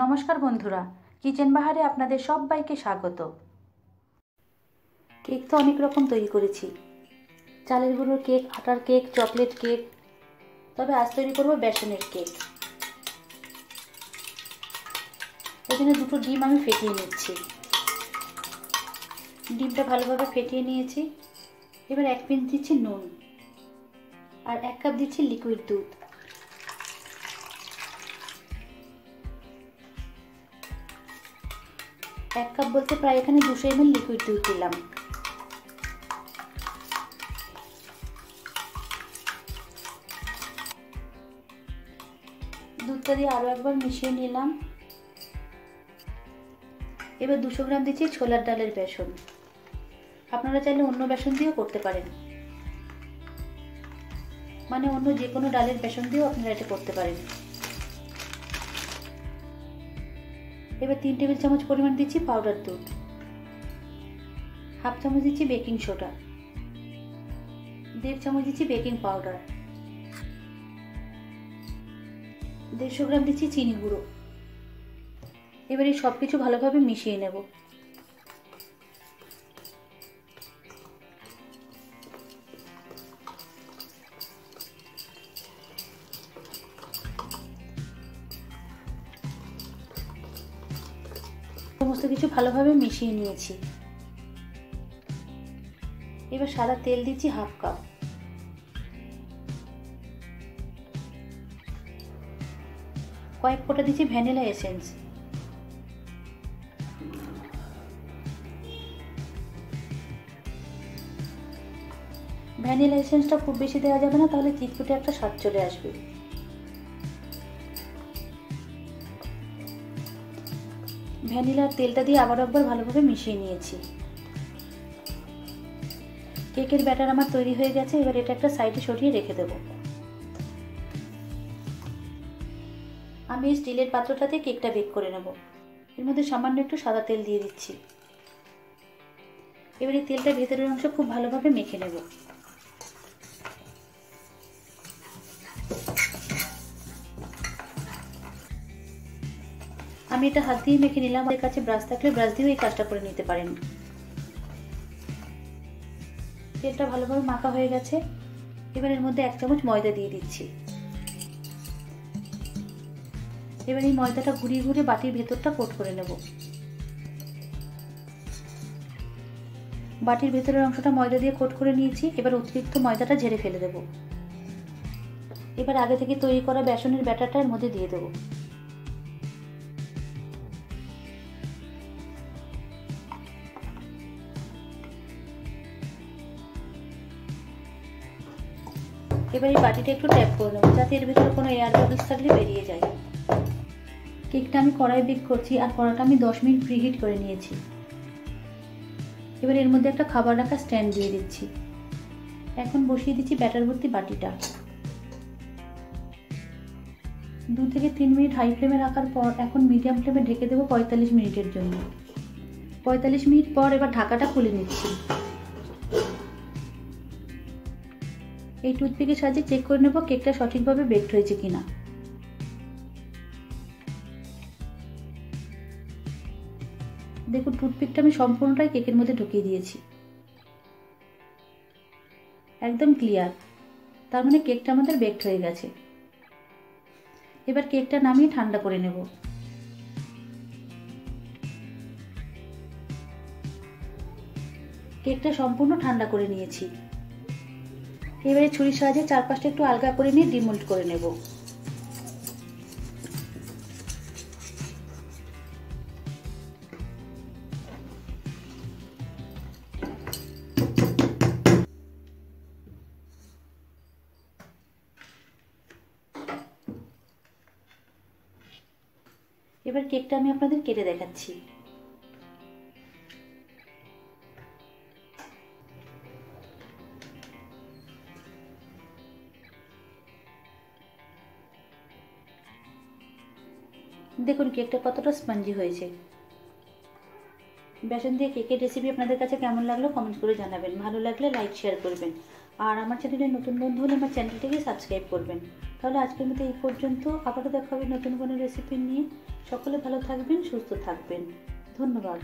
নমস্কার বন্ধুরা, কিচেন বাহারে আপনাদের সবাইকে স্বাগত। কেক তো অনেক রকম তৈরি করেছি, চালের গুঁড়োর কেক, আটার কেক, চকলেট কেক। তবে আজ তৈরি করব বেসনের কেক। এখানে দুটো ডিম আমি ফেটিয়ে নিচ্ছি। ডিমটা ভালোভাবে ফেটিয়ে নিয়েছি। এবার 1 পিঞ্চ দিচ্ছি নুন আর 1 কাপ দিচ্ছি লিকুইড দুধ। এক কাপ বলতে প্রায় এখানে 200 ml লিকুইড দুধ দিলাম। দুধটা দিয়ে আরও একবার মিশিয়ে নিলাম। এবার 200 গ্রাম দিচ্ছি ছোলার ডালের বেসন। আপনারা চাইলে অন্য বেসন দিয়েও করতে পারেন, মানে অন্য যে কোনো ডালের বেসন দিয়েও আপনারা এটা করতে পারেন। এবার 3 টেবিল চামচ পরিমাণ দিচ্ছি পাউডার দুধ, হাফ চামচ দিচ্ছি বেকিং সোডা, 1.5 চামচ দিচ্ছি বেকিং পাউডার, 150 গ্রাম দিচ্ছি চিনি গুঁড়ো। এবার এই সব কিছু ভালোভাবে মিশিয়ে নেব। সমস্ত কিছু ভালোভাবে মিশিয়ে নিয়েছি। এবার সাদা তেল দিচ্ছি হাফ কাপ। কয়েক ফোঁটা দিচ্ছি ভ্যানিলা এসেন্স। ভ্যানিলা এসেন্সটা খুব বেশি দেওয়া যাবে না, তাহলে চিটকুটে একটা স্বাদ চলে আসবে। ভ্যানিলার তেলটা দিয়ে আবার একবার ভালোভাবে মিশিয়ে নিয়েছি। কেকের ব্যাটার আমার তৈরি হয়ে গেছে। এবার এটা একটা সাইডে সরিয়ে রেখে দেব। আমি এই স্টিলের পাত্রটাতে কেকটা বেক করে নেব। এর মধ্যে সামান্য একটু সাদা তেল দিয়ে দিচ্ছি। এবার এই তেলটা ভেতরের অংশ খুব ভালোভাবে মেখে নেব। আমি এটা হাত দিয়ে মেখে নিলাম। আমার কাছে ব্রাশ থাকলে ব্রাশ দিয়েও এই কাজটা করে নিতে পারেন। তেলটা ভালোভাবে মাখা হয়ে গেছে। এবার এর মধ্যে 1 চামচ ময়দা দিয়ে দিচ্ছি। এবার এই ময়দাটা ঘুরিয়ে ঘুরিয়ে বাটির ভেতরটা কোট করে নেব। বাটির ভেতরের অংশটা ময়দা দিয়ে কোট করে নিয়েছি। এবার অতিরিক্ত ময়দাটা ঝেড়ে ফেলে দেব। এবার আগে থেকে তৈরি করা বেসনের ব্যাটারটা এর মধ্যে দিয়ে দেব। এবার এই বাটিটা একটু ট্যাপ করে নেব, যাতে এর ভিতরে কোনো এয়ার বাবলস থাকলে বেরিয়ে যায়। কেকটা আমি কড়াই বেক করছি, আর কড়াটা আমি 10 মিনিট প্রিহিট করে নিয়েছি। এবার এর মধ্যে একটা খাবার রাখা স্ট্যান্ড দিয়ে দিচ্ছি। এখন বসিয়ে দিচ্ছি ব্যাটার ভর্তি বাটিটা। 2 থেকে 3 মিনিট হাই ফ্লেমে রাখার পর এখন মিডিয়াম ফ্লেমে ঢেকে দেবো 45 মিনিটের জন্য। 45 মিনিট পর এবার ঢাকাটা খুলে নিচ্ছি। এই টুথপিকের সাহায্যে চেক করে নেব কেকটা সঠিকভাবে বেকড হয়েছে কিনা। দেখুন, টুথপিকটা আমি সম্পূর্ণটাই কেকের মধ্যে ঢুকিয়ে দিয়েছি। একদম ক্লিয়ার, তার মানে কেকটা আমাদের বেকড হয়ে গেছে। এবার কেকটা নামিয়ে ঠান্ডা করে নেব। কেকটা সম্পূর্ণ ঠান্ডা করে নিয়েছি। এবারে ছুরির সাহায্যে চারপাশটা একটু আলগা করে নিয়ে ডিমোল্ড করে নেব। এবার কেকটা আমি আপনাদের কেটে দেখাচ্ছি। দেখুন কেকটা কতটা স্পঞ্জি হয়েছে। বেসন দিয়ে কেকের রেসিপি আপনাদের কাছে কেমন লাগলো কমেন্ট করে জানাবেন। ভালো লাগলে লাইক শেয়ার করবেন। আর আমার চ্যানেলে নতুন বন্ধু হলে আমার চ্যানেলটিকে সাবস্ক্রাইব করবেন। তাহলে আজকের মতো এই পর্যন্ত, আবারও দেখা হবে নতুন কোনো রেসিপি নিয়ে। সকলে ভালো থাকবেন, সুস্থ থাকবেন। ধন্যবাদ।